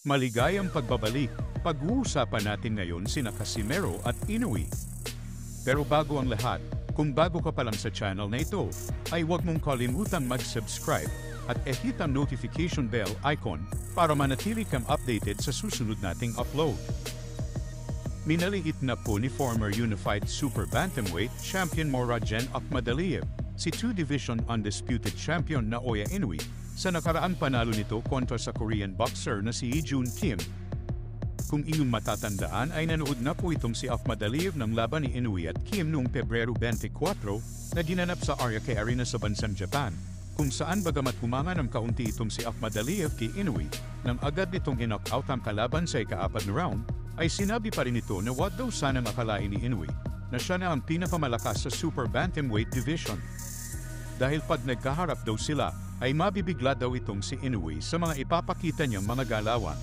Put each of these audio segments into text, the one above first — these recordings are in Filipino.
Maligayang pagbabalik. Pag-uusapan natin ngayon sina Casimero at Inoue. Pero bago ang lahat, kung bago ka pa lang sa channel na ito, ay huwag mong kalimutang mag-subscribe at i-hit ang notification bell icon para manatili kang updated sa susunod nating upload. Minaliit na po ni former Unified Super Bantamweight Champion Murodjon Akhmadaliev si 2-division undisputed champion Naoya Inoue sa nakaraang panalo nito kontra sa Korean boxer na si Hee-Jun Kim. Kung inyong matatandaan ay nanood na po itong si Akhmadaliev ng laban ni Inoue at Kim noong Pebrero 24 na ginanap sa Ariake Arena sa bansang Japan, kung saan bagamat humanga ng kaunti itong si Akhmadaliev kay Inoue, nang agad nitong in-knockout ang kalaban sa ika-4 na round, ay sinabi pa rin ito na what daw sana makalain ni Inoue, na siya na ang pinakamalakas sa Super Bantamweight Division. Dahil pag nagkaharap daw sila, ay mabibigla daw itong si Inoue sa mga ipapakita niyang mga galawan.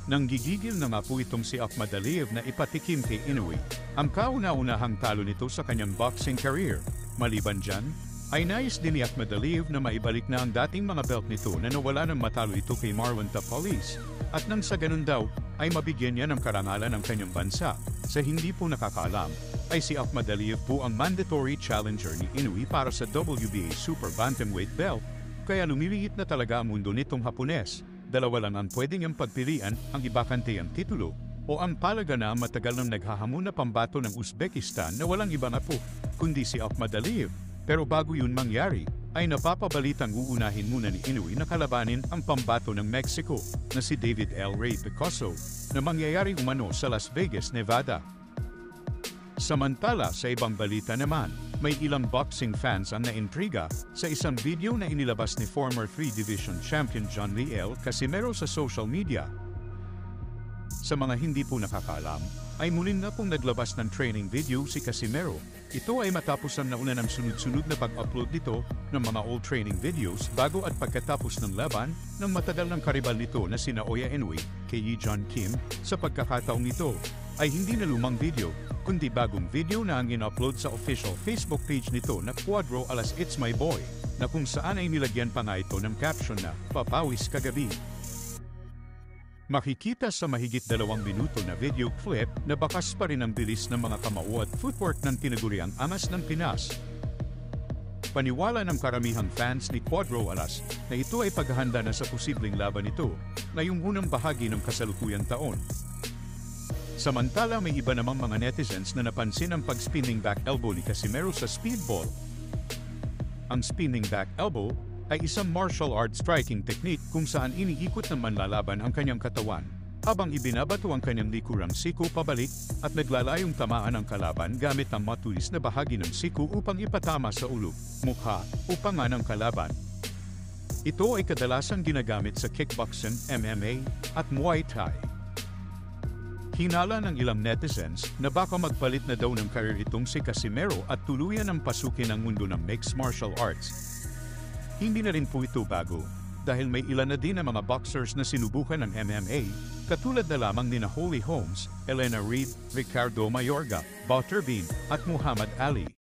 Nang gigigil na nga po itong si Akhmadaliev na ipatikim kay Inoue ang kauna-unahang talo nito sa kanyang boxing career. Maliban dyan, ay nais din ni Akhmadaliev na maibalik na ang dating mga belt nito na nawala ng matalo ito kay Marlon Tapales, at nang sa ganun daw, ay mabigyan niya ng karangalan ng kanyang bansa. Sa hindi po nakakaalam, ay si Akhmadaliev po ang mandatory challenger ni Inoue para sa WBA Super Bantamweight belt, kaya lumiliit na talaga ang mundo nitong Hapones. Dalawa lang ang pwedeng niyang pagpilian, ang ibakante ang titulo, o ang palaga na matagal nang naghahamon na pambato ng Uzbekistan na walang iba na po, kundi si Akhmadaliev. Pero bago yun mangyari, ay napapabalitang uunahin muna ni Inoue na kalabanin ang pambato ng Mexico na si David L. Ray Picasso na mangyayari umano sa Las Vegas, Nevada. Samantala sa ibang balita naman, may ilang boxing fans ang naintriga sa isang video na inilabas ni former 3-division champion John Lee L. Casimero sa social media. Sa mga hindi po nakakaalam, ay muling na pong naglabas ng training video si Casimero. Ito ay matapos ang nauna ng sunod-sunod na pag-upload nito ng mga old training videos bago at pagkatapos ng laban ng matagal ng karibal nito na si Naoya Inoue kay Hee-Jun Kim. Sa pagkakataong ito, ay hindi na lumang video, kundi bagong video na ang in-upload sa official Facebook page nito na Cuadro Alas It's My Boy, na kung saan ay nilagyan pa nga ito ng caption na "Papawis Kagabi". Makikita sa mahigit 2 minuto na video clip na bakas pa rin ang bilis ng mga kamao at footwork ng tinaguriang angas ng Pinas. Paniwala ng karamihang fans ni Cuadro Alas na ito ay paghahanda na sa posibleng laban nito ngayong unang bahagi ng kasalukuyang taon. Samantala may iba namang mga netizens na napansin ang pag-spinning back elbow ni Casimero sa speedball. Ang spinning back elbow ay isang martial arts striking technique kung saan iniikot ng manlalaban ang kanyang katawan habang ibinabato ang kanyang likurang siku pabalik at naglalayong tamaan ang kalaban gamit ang matulis na bahagi ng siku upang ipatama sa ulo, mukha o panga ng kalaban. Ito ay kadalasang ginagamit sa kickboxing, MMA at Muay Thai. Hinala ng ilang netizens na baka magpalit na daw ng career itong si Casimero at tuluyan ang pasukin ang mundo ng mixed martial arts. Hindi na rin po ito bago, dahil may ilan na din ang mga boxers na sinubukan ng MMA, katulad na lamang nina Holly Holmes, Elena Reed, Ricardo Mayorga, Bob Turbin, at Muhammad Ali.